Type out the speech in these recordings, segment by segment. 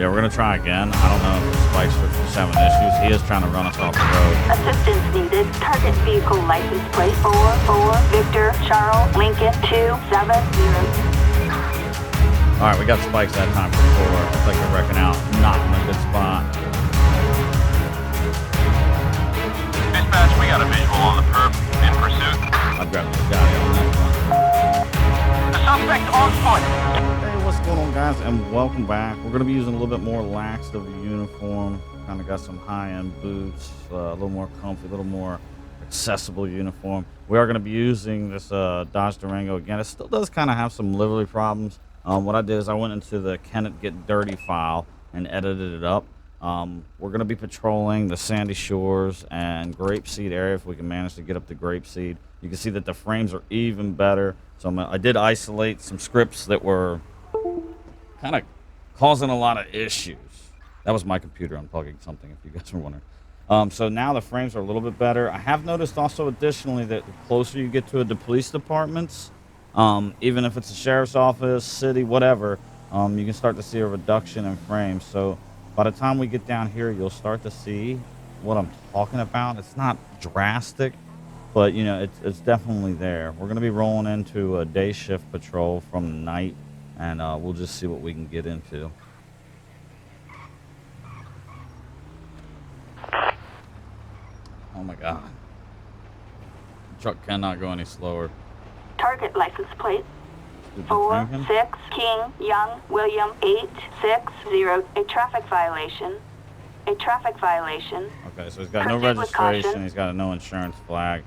Yeah, we're gonna try again. I don't know if the spike switch was having issues. He is trying to run us off the road. Assistance needed. Target vehicle license plate 44 Victor Charles Lincoln 270. All right, we got spikes that time for 4. Looks like they're wrecking out. Not in a good spot. Dispatch, we got a visual on the perp. In pursuit. I'll grab the guy on that one. The suspect on foot. Hey, what's going on, guys? And welcome back. We're going to be using a little bit more lax of the uniform. Kind of got some high-end boots, a little more comfy, a little more accessible uniform. We are going to be using this Dodge Durango again. It still does kind of have some livery problems. What I did is I went into the Can It Get Dirty file and edited it up. We're going to be patrolling the Sandy Shores and Grapeseed area if we can manage to get up to Grapeseed. You can see that the frames are even better. So I did isolate some scripts that were kind of causing a lot of issues. That was my computer unplugging something, if you guys were wondering. So now the frames are a little bit better. I have noticed also additionally that the closer you get to the police departments, even if it's a sheriff's office, city, whatever, you can start to see a reduction in frames. So by the time we get down here, you'll start to see what I'm talking about. It's not drastic, but you know, it's definitely there. We're going to be rolling into a day shift patrol from the night, and we'll just see what we can get into. Oh my God. The truck cannot go any slower. Target license plate 46 King Young William 860. A traffic violation. A traffic violation. Okay, so he's got no Proceed with caution. registration. He's got a no insurance flag.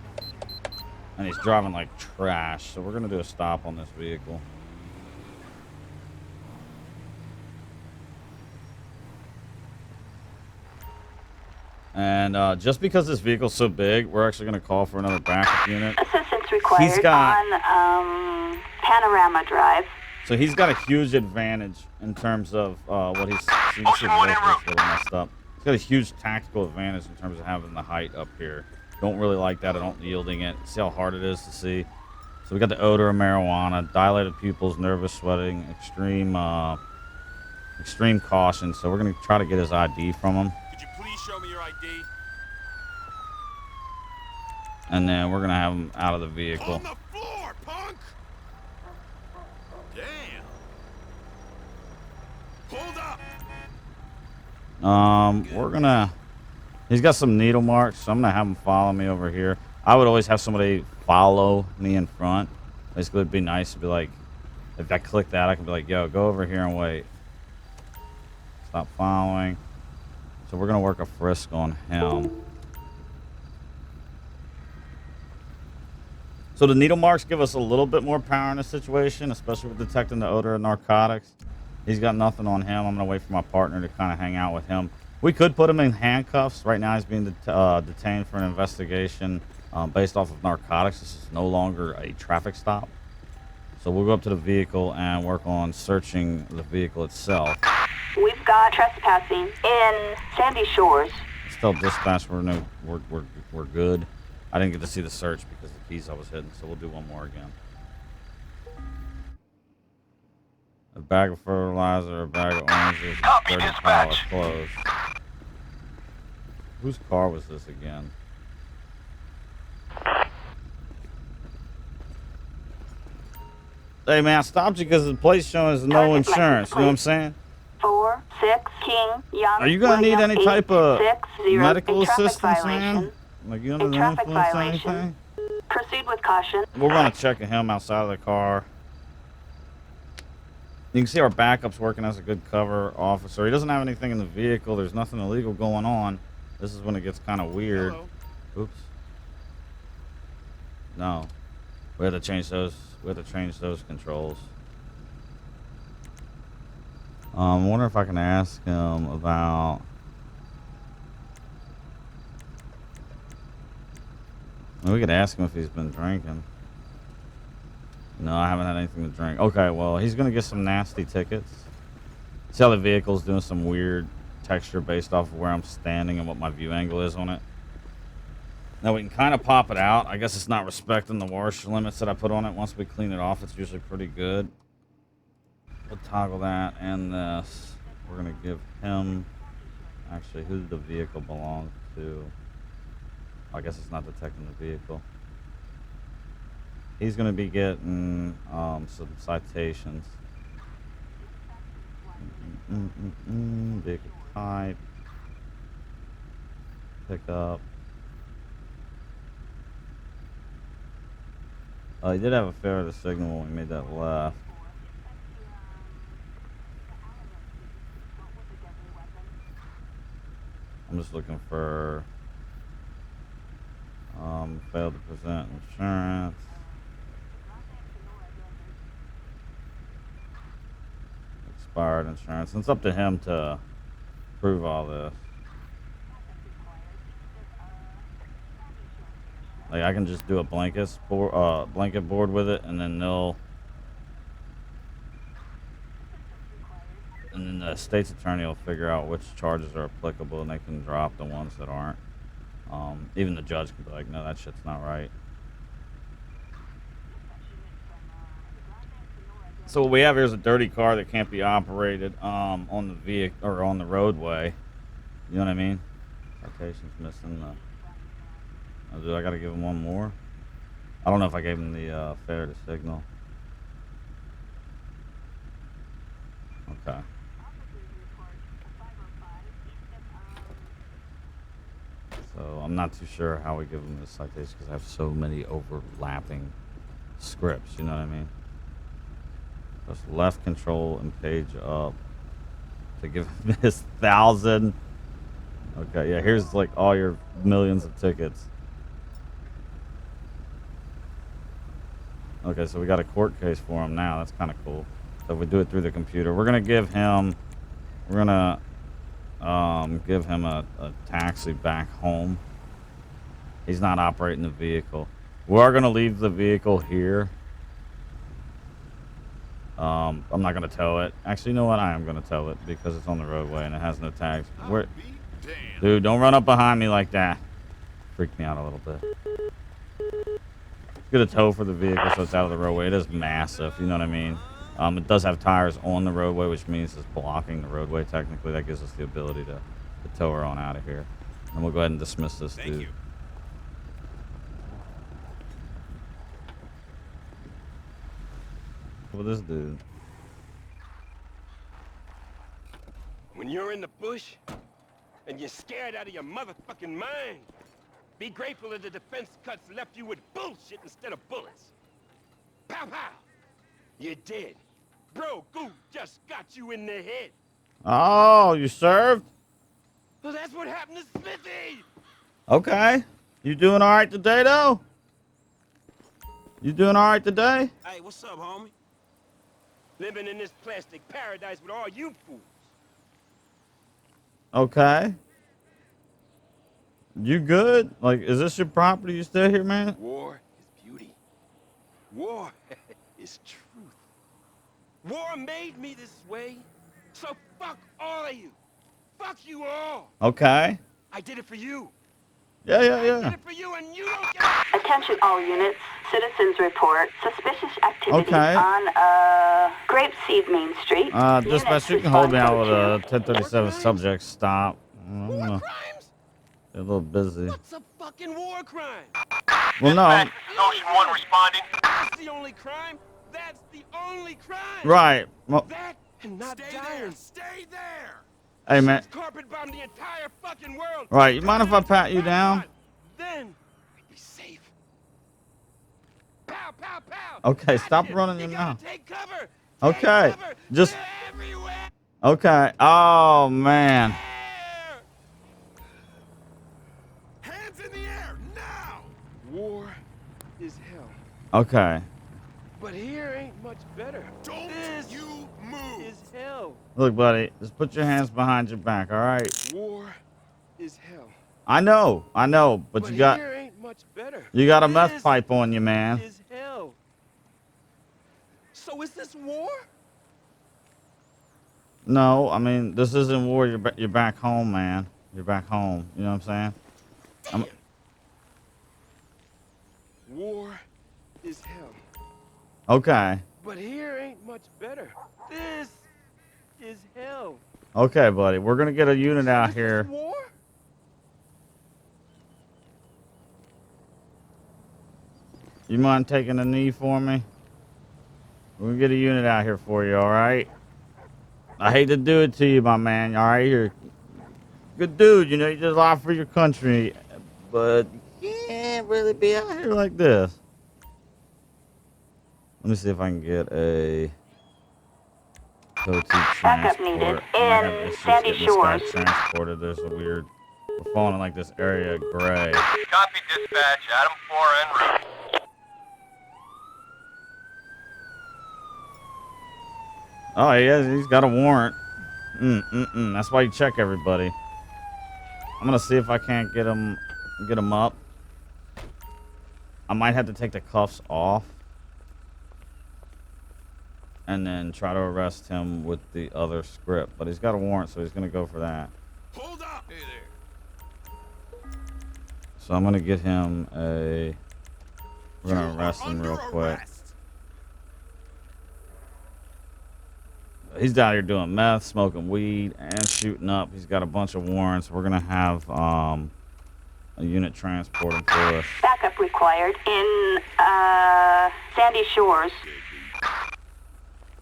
And he's driving like trash. So we're going to do a stop on this vehicle. And just because this vehicle's so big, we're actually going to call for another backup unit. Assistance required on Panorama Drive. So he's got a huge advantage in terms of what he's... You can see the vehicle a little messed up. He's got a huge tactical advantage in terms of having the height up here. Don't really like that. I don't yielding it. See how hard it is to see. So we got the odor of marijuana, dilated pupils, nervous sweating, extreme caution. So we're going to try to get his ID from him. Show me your ID. And then we're gonna have him out of the vehicle. On the floor, punk! Damn. Hold up. He's got some needle marks, so I'm gonna have him follow me over here. I would always have somebody follow me in front. Basically, it'd be nice to be like, if I click that, I can be like, yo, go over here and wait. Stop following. So we're going to work a frisk on him. So the needle marks give us a little bit more power in this situation, especially with detecting the odor of narcotics. He's got nothing on him. I'm going to wait for my partner to kind of hang out with him. We could put him in handcuffs. Right now he's being detained for an investigation based off of narcotics. This is no longer a traffic stop. So we'll go up to the vehicle and work on searching the vehicle itself. We've got trespassing in Sandy Shores. Still dispatch, we're good. I didn't get to see the search because the keys I was hitting, so we'll do one more again. A bag of fertilizer, a bag of oranges, Copy, 30 dispatch. pile of clothes. Whose car was this again? Hey man, I stopped you because the plate's showing us no insurance. You know what I'm saying? 46 King Young. Are you gonna need any type of 860. medical A traffic assistance, violation. man? Like you under A the traffic influence or violation. anything? Proceed with caution. We're gonna check him outside of the car. You can see our backup's working as a good cover officer. He doesn't have anything in the vehicle. There's nothing illegal going on. This is when it gets kind of weird. Hello. Oops. No. We had to change those. We had to change those controls. I wonder if I can ask him about. We could ask him if he's been drinking. No, I haven't had anything to drink. Okay, well, he's going to get some nasty tickets. See how the vehicle's doing some weird texture based off of where I'm standing and what my view angle is on it. Now we can kind of pop it out. I guess it's not respecting the wash limits that I put on it. Once we clean it off, it's usually pretty good. We'll toggle that and this. We're gonna give him. Actually, who did the vehicle belong to? I guess it's not detecting the vehicle. He's gonna be getting some citations. Vehicle type. Pickup. He did have a failure to signal when we made that left. I'm just looking for failed to present insurance. Expired insurance. And it's up to him to prove all this. Like I can just do a blanket board with it, and then the state's attorney will figure out which charges are applicable, and they can drop the ones that aren't. Even the judge can be like, no, that shit's not right. So what we have here is a dirty car that can't be operated on the vehicle or on the roadway. You know what I mean? Citation's missing the. Oh, dude, I gotta give him one more. I don't know if I gave him the failure to signal. Okay. So I'm not too sure how we give him this citation because I have so many overlapping scripts. You know what I mean? Press left control and page up to give him this 1,000. Okay, yeah, here's like all your millions of tickets. Okay, so we got a court case for him now. That's kind of cool. So if we do it through the computer, we're gonna give him a taxi back home. He's not operating the vehicle. We are gonna leave the vehicle here. I'm not gonna tow it. Actually, you know what? I am gonna tow it because it's on the roadway and it has no tags. Dude, don't run up behind me like that. Freaked me out a little bit. Get a tow for the vehicle so it's out of the roadway. It is massive, you know what I mean? It does have tires on the roadway, which means it's blocking the roadway technically. That gives us the ability to tow her on out of here. And we'll go ahead and dismiss this dude. Thank you. With this dude. When you're in the bush and you're scared out of your motherfucking mind, be grateful that the defense cuts left you with bullshit instead of bullets. Pow pow! You're dead. Bro, Goo just got you in the head. Oh, you served? Well, that's what happened to Smithy! Okay. You doing all right today, though? You doing all right today? Hey, what's up, homie? Living in this plastic paradise with all you fools. Okay. You good? Like, is this your property? You still here, man? War is beauty. War is truth. War made me this way, so fuck all of you. Fuck you all. Okay. I did it for you. Yeah. I did it for you, and you don't get it. Attention all units. Citizens report suspicious activity Okay. on Grapeseed Main Street. Dispatch, you can hold me out with a 1037 subject. Stop. War crimes? They're a little busy. What's a fucking war crime? Well, no. Dispatch, Ocean 1 responding. That's the only crime. That's the only crime. Right. Well, That and not dying. Stay there. hey, man. Carpet bomb the entire fucking world. Right. You mind if I pat you down? Then we'd be safe. Pow, pow, pow. Okay, stop Gotcha. running You your gotta mouth. take cover. Okay, Take cover. just- They're everywhere. Okay. Oh, man. Hands in the air now. War is hell. Okay. But here ain't much better. Don't you move. Is hell. Look, buddy, just put your hands behind your back, all right? War is hell. I know, but you got here ain't much better. a meth This pipe on you, man. is hell. So is this war? No, I mean, this isn't war. You're back home, man. You're back home. You know what I'm saying? War is hell. Okay. But here ain't much better. This is hell. Okay, buddy. We're going to get a unit out here. You mind taking a knee for me? We're going to get a unit out here for you, all right? I hate to do it to you, my man. All right, you're a good dude. You know, you did a lot for your country. But you can't really be out here like this. Let me see if I can get a Backup needed in Sandy Shores. Transported. There's a weird. We're falling in like this area of gray. Copy dispatch, Adam 4 en route. Oh, he's got a warrant. That's why you check everybody. I'm gonna see if I can't get him up. I might have to take the cuffs off and then try to arrest him with the other script. But he's got a warrant, so he's gonna go for that. Hold up! Hey there. So I'm gonna get him a. We're gonna arrest him real quick. He's down here doing meth, smoking weed, and shooting up. He's got a bunch of warrants. We're gonna have a unit transport him for us. Backup required in Sandy Shores.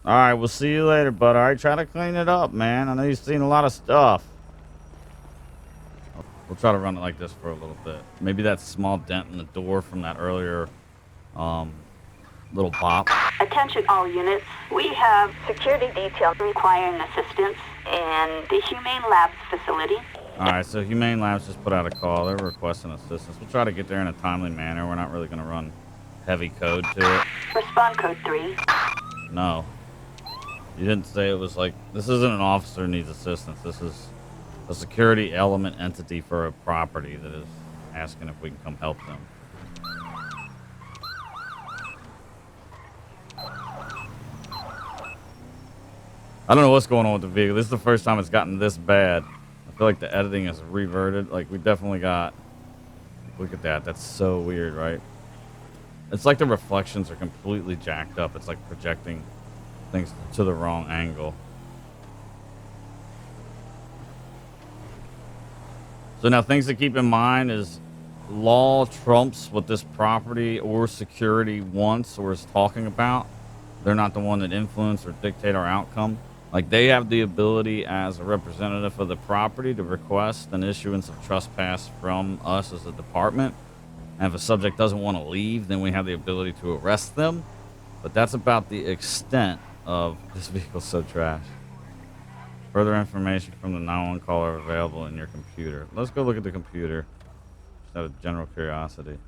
All right, we'll see you later, bud. All right, try to clean it up, man. I know you've seen a lot of stuff. We'll try to run it like this for a little bit. Maybe that small dent in the door from that earlier little pop. Attention all units. We have security detail requiring assistance in the Humane Labs facility. All right, so Humane Labs just put out a call. They're requesting assistance. We'll try to get there in a timely manner. We're not really going to run heavy code to it. Respond code 3. No. You didn't say it was like... This isn't an officer who needs assistance. This is a security element entity for a property that is asking if we can come help them. I don't know what's going on with the vehicle. This is the first time it's gotten this bad. I feel like the editing is reverted. Like, we definitely got... Look at that. That's so weird, right? It's like the reflections are completely jacked up. It's like projecting things to the wrong angle. So now things to keep in mind is law trumps what this property or security wants or is talking about. They're not the one that influence or dictate our outcome. Like, they have the ability as a representative of the property to request an issuance of trespass from us as a department. And if a subject doesn't want to leave, then we have the ability to arrest them. But that's about the extent of this vehicle so trash. Further information from the 911 caller available in your computer. Let's go look at the computer. Just out of general curiosity.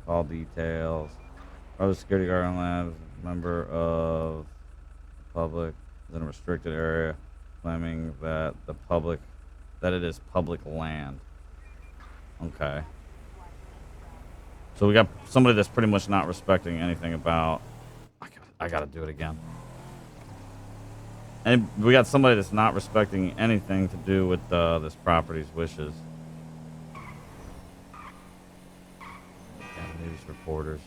Call details. Private security guard on labs. Member of the public is in a restricted area, claiming that it is public land. Okay. So we got somebody that's pretty much not respecting anything about... I gotta do it again. And we got somebody that's not respecting anything to do with this property's wishes. Damn, news reporters.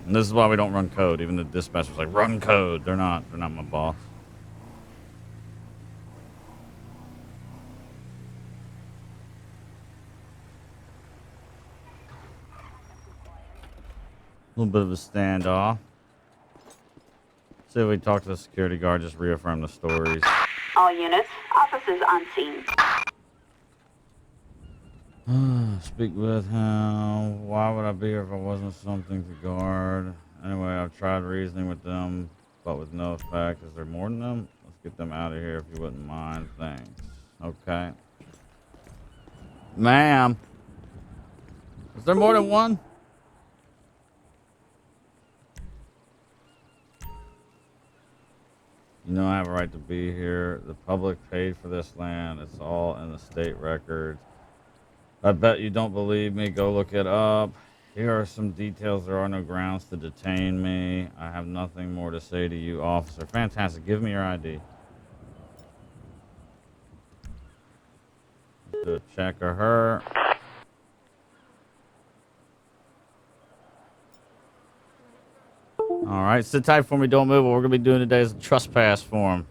And this is why we don't run code. Even the dispatcher's like, run code. They're not my boss. A little bit of a standoff. See if we talk to the security guard, just reaffirm the stories. All units, officers on scene. Speak with him. Why would I be here if I wasn't something to guard? Anyway, I've tried reasoning with them, but with no effect. Is there more than them? Let's get them out of here if you wouldn't mind. Thanks. Okay. Ma'am. Is there more than one? You know I have a right to be here. The public paid for this land. It's all in the state records. I bet you don't believe me. Go look it up. Here are some details. There are no grounds to detain me. I have nothing more to say to you, officer. Fantastic. Give me your ID. Do a check of her. All right, sit tight for me. Don't move. What we're gonna be doing today is a trespass form.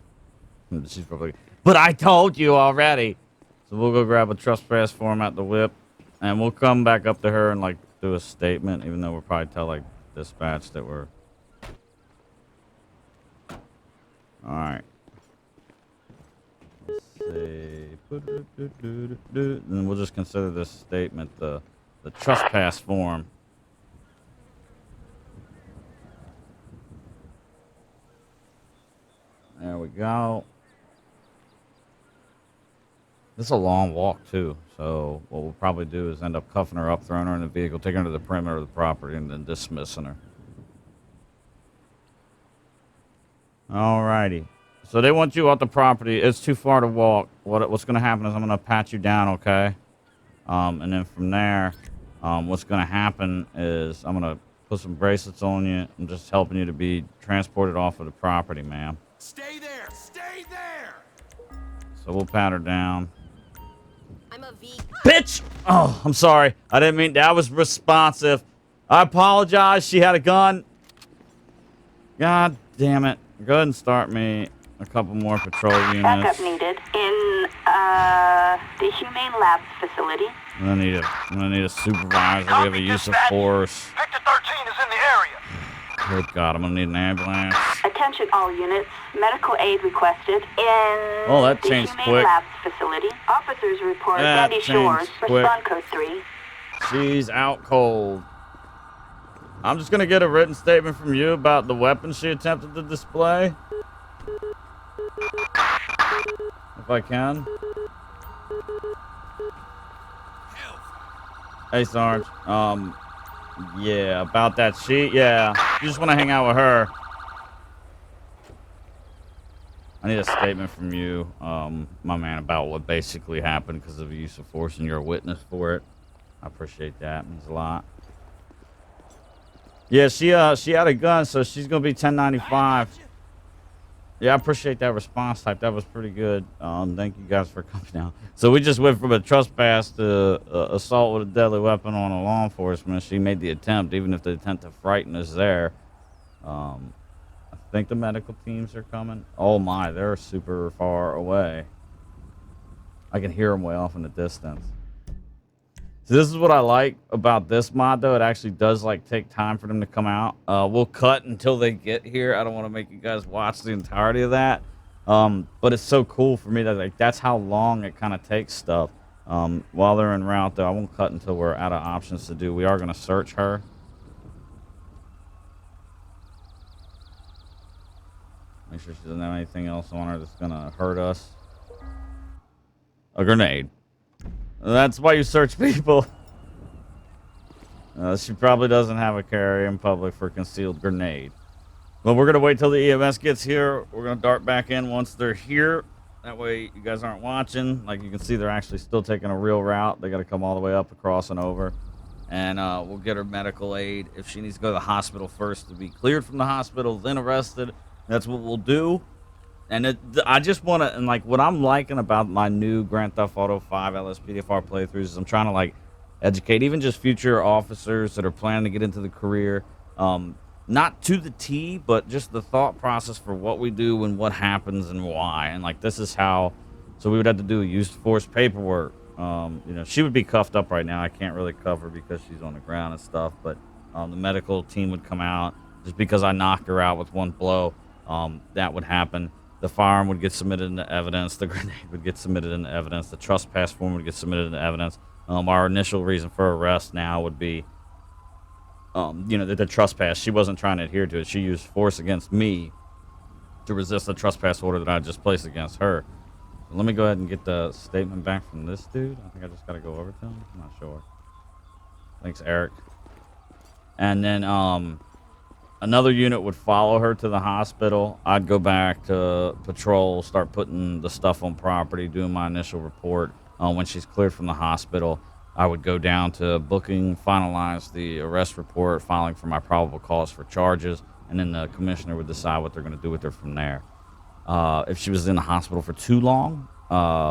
She's probably. But I told you already. So we'll go grab a trespass form at the whip, and we'll come back up to her and like do a statement. Even though we'll probably tell like dispatch that we're. All right. Let's see. And we'll just consider this statement the trespass form. There we go. This is a long walk, too. So what we'll probably do is end up cuffing her up, throwing her in the vehicle, taking her to the perimeter of the property, and then dismissing her. Alrighty. So they want you off the property. It's too far to walk. What's going to happen is I'm going to pat you down, okay? And then from there, what's going to happen is I'm going to put some bracelets on you. I'm just helping you to be transported off of the property, ma'am. Stay there! Stay there! So we'll pat her down. I'm a V. Bitch! Oh, I'm sorry. I didn't mean that. I was responsive. I apologize. She had a gun. God damn it. Go ahead and start me a couple more patrol units. Backup needed in the Humane Labs facility. I'm gonna need a supervisor. We have a use of force. Victor 13 is in the area. Good God, I'm gonna need an ambulance. Attention all units. Medical aid requested in That the changed Humane quick. Labs facility. Officers report That Sandy changed Shores. quick. Respond code 3. She's out cold. I'm just gonna get a written statement from you about the weapon she attempted to display. If I can. Hey, Sarge. Yeah, about that sheet. Yeah, you just want to hang out with her. I need a statement from you, my man, about what basically happened because of the use of force, and you're a witness for it. I appreciate that. It means a lot. Yeah, she had a gun, so she's gonna be 1095. Yeah, I appreciate that response type. That was pretty good. Thank you guys for coming out. So we just went from a trespass to assault with a deadly weapon on a law enforcement. She made the attempt, even if the attempt to frighten is there. I think the medical teams are coming. Oh my, they're super far away. I can hear them way off in the distance. So this is what I like about this mod, though. It actually does like take time for them to come out. We'll cut until they get here. I don't want to make you guys watch the entirety of that. But it's so cool for me that like that's how long it kind of takes stuff. While they're en route, though, I won't cut until we're out of options to do. We are going to search her. Make sure she doesn't have anything else on her that's going to hurt us. A grenade. That's why you search people. She probably doesn't have a carry in public for concealed grenade. But we're going to wait till the EMS gets here. We're going to dart back in once they're here. That way you guys aren't watching. Like you can see, they're actually still taking a real route. They got to come all the way up, across, and over. And we'll get her medical aid. If she needs to go to the hospital first to be cleared from the hospital, then arrested, that's what we'll do. And I just want to, and like what I'm liking about my new Grand Theft Auto 5 LSPDFR playthroughs is I'm trying to like educate even just future officers that are planning to get into the career, not to the T, but just the thought process for what we do and what happens and why. And like this is how, so we would have to do a use of force paperwork. She would be cuffed up right now. I can't really cover because she's on the ground and stuff, but the medical team would come out just because I knocked her out with one blow. That would happen. The firearm would get submitted into evidence. The grenade would get submitted into evidence. The trespass form would get submitted into evidence. Our initial reason for arrest now would be, the trespass. She wasn't trying to adhere to it. She used force against me to resist the trespass order that I just placed against her. Let me go ahead and get the statement back from this dude. I think I just got to go over to him. I'm not sure. Thanks, Eric. And then, another unit would follow her to the hospital. I'd go back to patrol, start putting the stuff on property, doing my initial report. When she's cleared from the hospital, I would go down to booking, finalize the arrest report, filing for my probable cause for charges, and then the commissioner would decide what they're going to do with her from there. If she was in the hospital for too long,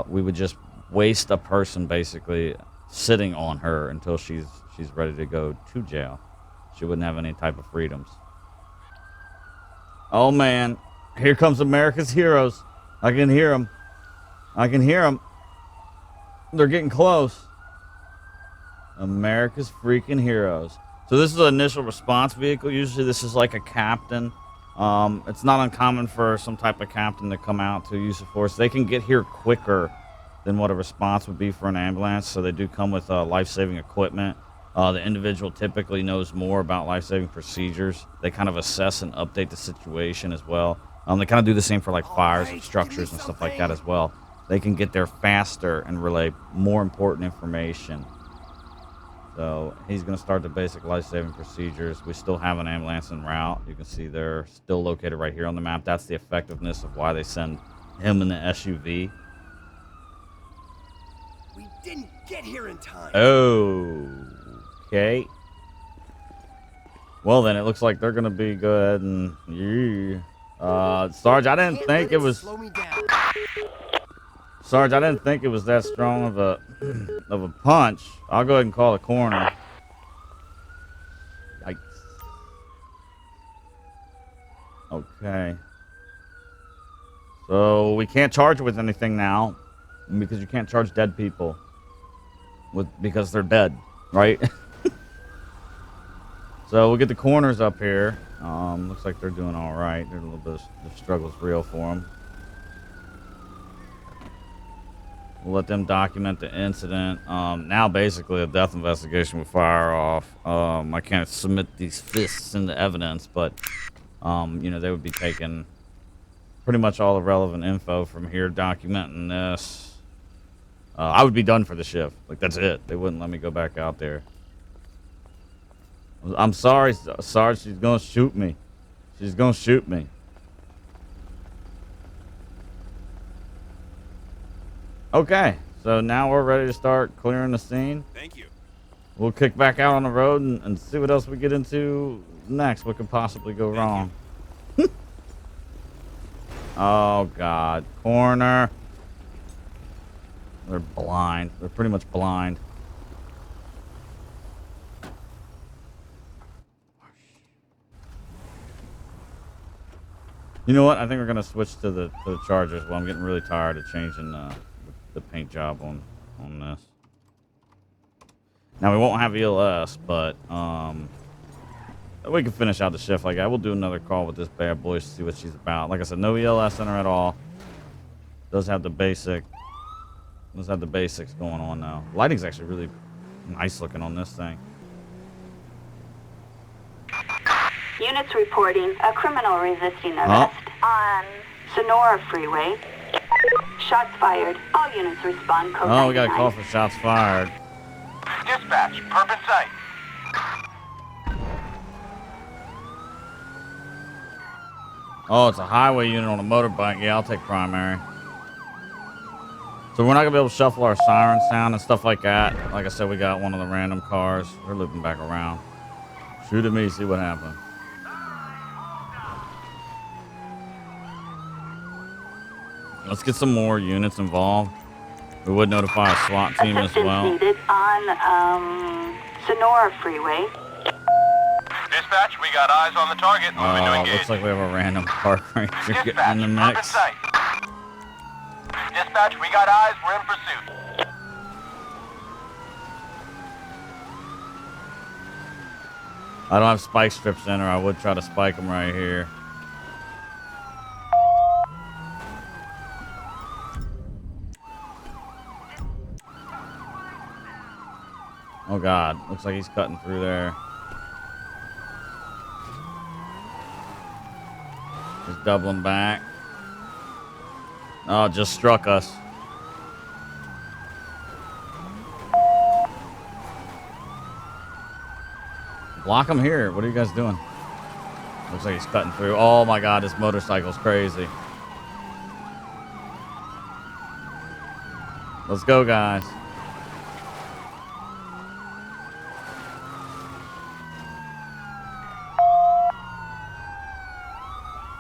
we would just waste a person basically sitting on her until she's ready to go to jail. She wouldn't have any type of freedoms. Oh, man. Here comes America's heroes. I can hear them. I can hear them. They're getting close. America's freaking heroes. So this is an initial response vehicle. Usually this is like a captain. It's not uncommon for some type of captain to come out to use of force. They can get here quicker than what a response would be for an ambulance. So they do come with life-saving equipment. The individual typically knows more about life-saving procedures. They kind of assess and update the situation as well. They kind of do the same for like fires and structures and stuff like that as well. They can get there faster and relay more important information. So he's going to start the basic life-saving procedures. We still have an ambulance en route. You can see they're still located right here on the map. That's the effectiveness of why they send him in the SUV. We didn't get here in time. Okay. Well, then it looks like they're going to be good. And Sarge, I didn't think it was... Slow me down. Sarge, I didn't think it was that strong of a punch. I'll go ahead and call the coroner. Yikes. Okay. So we can't charge with anything now because you can't charge dead people because they're dead, right? So we'll get the coroners up here. Looks like they're doing all right. There's a little bit of the struggle's real for them. We'll let them document the incident. Now, basically, a death investigation will fire off. I can't submit these fists into evidence, but, you know, they would be taking pretty much all the relevant info from here, documenting this. I would be done for the shift. Like, that's it. They wouldn't let me go back out there. I'm sorry, Sarge. She's going to shoot me. She's going to shoot me. Okay, so now we're ready to start clearing the scene. Thank you. We'll kick back out on the road and see what else we get into next. What could possibly go wrong? Oh, God. Corner. They're blind. They're pretty much blind. You know what? I think we're going to switch to the Chargers. Well, I'm getting really tired of changing the paint job on this. Now we won't have ELS, but we can finish out the shift like that. We'll do another call with this bad boy to see what she's about. Like I said, no ELS in her at all. Does have the basics going on now. Lighting's actually really nice looking on this thing. Units reporting a criminal resisting arrest on Sonora Freeway. Shots fired. All units respond code Oh, we got a 99. call for shots fired. Dispatch, perp in sight. Oh, it's a highway unit on a motorbike. Yeah, I'll take primary. So we're not going to be able to shuffle our siren sound and stuff like that. Like I said, we got one of the random cars. We're looping back around. Shoot at me, see what happens. Let's get some more units involved. We would notify a SWAT team as Assistance well. needed on Sonora Freeway. Dispatch, we got eyes on the target. Moving to engage. Looks like we have a random park ranger getting Dispatch, in the perp in mix. sight. Dispatch, we got eyes. We're in pursuit. I don't have spike strips in her. I would try to spike them right here. Oh God, looks like he's cutting through there. Just doubling back. Oh, just struck us. Block him here. What are you guys doing? Looks like he's cutting through. Oh my God, this motorcycle's crazy. Let's go, guys.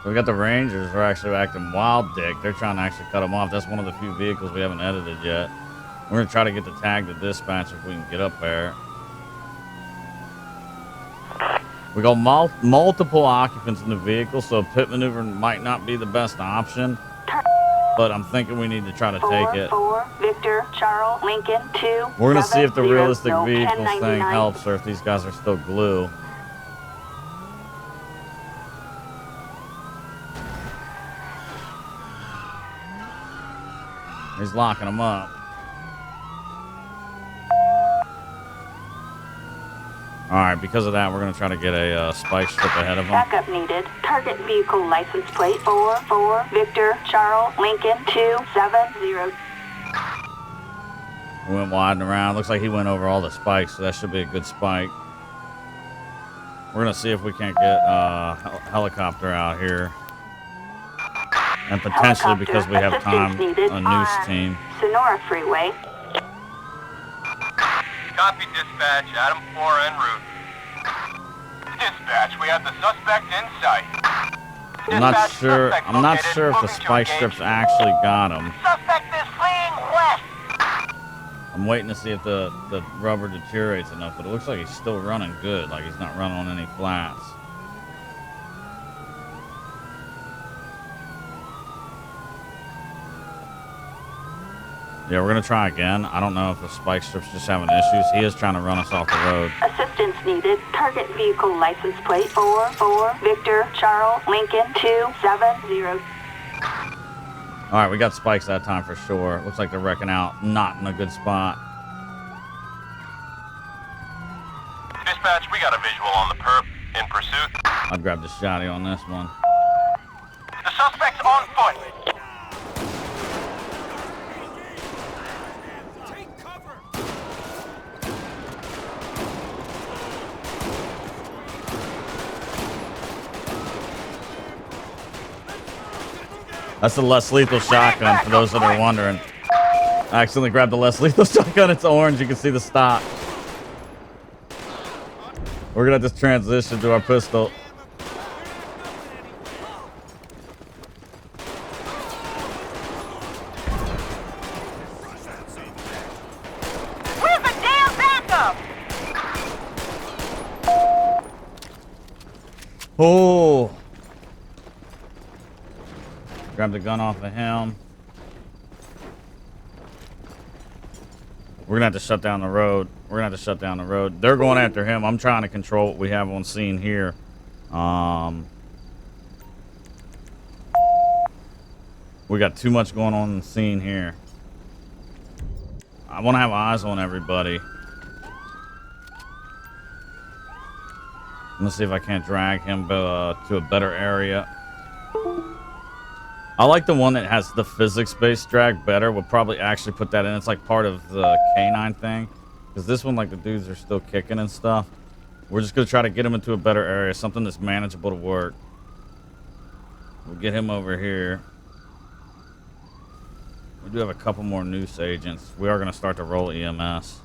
So we got the Rangers who are actually acting wild dick. They're trying to actually cut them off. That's one of the few vehicles we haven't edited yet. We're going to try to get the tag to dispatch if we can get up there. We got multiple occupants in the vehicle, so a pit maneuver might not be the best option. But I'm thinking we need to try to take it. 4, Victor, Charles, Lincoln, 2. We're going to see if the 7, realistic no, vehicles thing 1099. helps or if these guys are still glue. He's locking them up. All right, because of that, we're going to try to get a spike strip ahead of them. Backup needed. Target vehicle license plate 4, Victor, Charles, Lincoln, 270. We went wide and around. Looks like he went over all the spikes, so that should be a good spike. We're going to see if we can't get a helicopter out here. And potentially, because we have time, a noose team. Sonora Freeway. Copy, dispatch. Adam 4 en route. Dispatch, we have the suspect in sight. I'm not Dispatch, sure. suspect I'm not located, sure if the moving to spike engage. strips actually got him. Suspect is fleeing west. I'm waiting to see if the rubber deteriorates enough, but it looks like he's still running good. Like he's not running on any flats. Yeah, we're gonna try again. I don't know if the spike strip's just having issues. He is trying to run us off the road. Assistance needed. Target vehicle license plate 4, Victor, Charles, Lincoln, 270. All right, we got spikes that time for sure. Looks like they're wrecking out, not in a good spot. Dispatch, we got a visual on the perp. In pursuit. I'd grab the shotty on this one. The suspect's on foot. Take cover! That's the less lethal shotgun, for those that are wondering. I accidentally grabbed the less lethal shotgun. It's orange. You can see the stock. We're going to just transition to our pistol. Where's the damn backup? Oh. Grab the gun off of him. We're gonna have to shut down the road. They're going after him. I'm trying to control what we have on scene here. We got too much going on in the scene here. I want to have eyes on everybody. I'm gonna see if I can't drag him to a better area. I like the one that has the physics-based drag better. We'll probably actually put that in. It's like part of the canine thing. Because this one, like, the dudes are still kicking and stuff. We're just going to try to get him into a better area. Something that's manageable to work. We'll get him over here. We do have a couple more noose agents. We are going to start to roll EMS.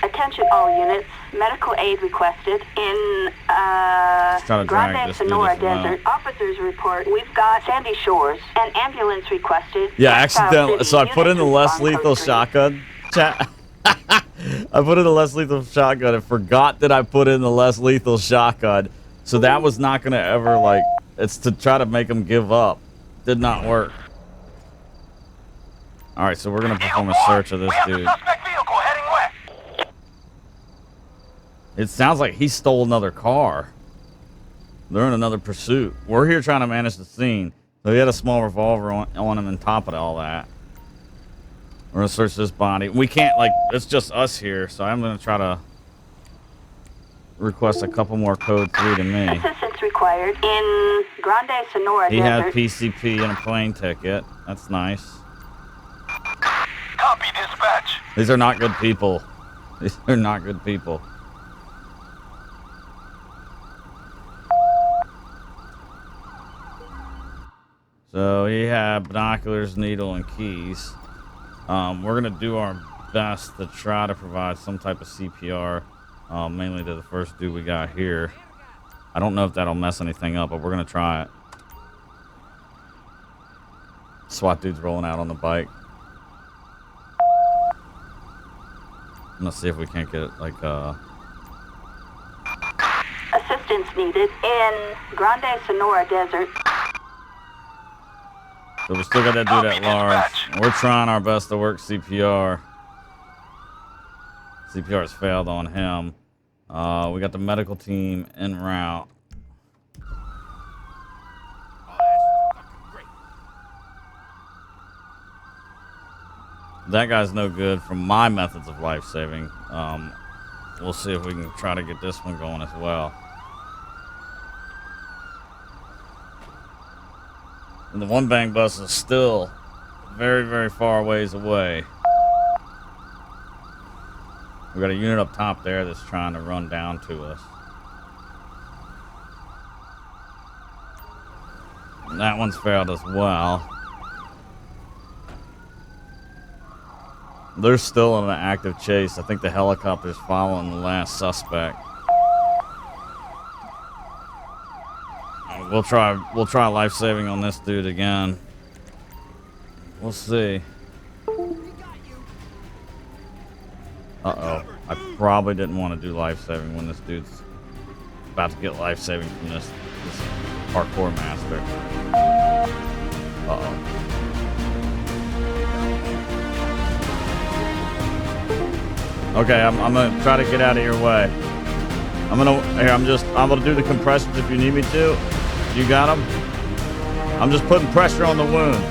Attention all units. Medical aid requested in try to drag Grande this dude Sonora as well. Desert. Officers report we've got Sandy Shores. An ambulance requested. Yeah, South accidentally. City. So I put in the Units less respond lethal code 3. shotgun. Chat. I put in the less lethal shotgun and forgot that I put in the less lethal shotgun. So that was not going to ever, like, it's to try to make him give up. Did not work. All right, so we're going to perform a search of this dude. Suspect vehicle heading west. It sounds like he stole another car. They're in another pursuit. We're here trying to manage the scene. So he had a small revolver on him on top of all that. We're going to search this body. We can't, like, it's just us here. So I'm going to try to request a couple more code 3 to me. Assistance required in Grande Sonora He has Desert. PCP and a plane ticket. That's nice. Copy, dispatch. These are not good people. These are not good people. So he had binoculars, needle, and keys. We're going to do our best to try to provide some type of CPR, mainly to the first dude we got here. I don't know if that'll mess anything up, but we're going to try it. SWAT dude's rolling out on the bike. gonna see if we can't get like Assistance needed in Grande Sonora Desert. So we still got that dude at large. We're trying our best to work CPR. CPR has failed on him. We got the medical team en route. That guy's no good from my methods of life saving. We'll see if we can try to get this one going as well. And the one bang bus is still very, very far ways away. We got a unit up top there that's trying to run down to us. And that one's failed as well. They're still in an active chase. I think the helicopter's following the last suspect. We'll try life saving on this dude again. We'll see. Uh-oh. I probably didn't want to do life saving when this dude's about to get life saving from this parkour master. Uh-oh. Okay, I'm gonna try to get out of your way. I'm gonna do the compressions if you need me to. You got him? I'm just putting pressure on the wound.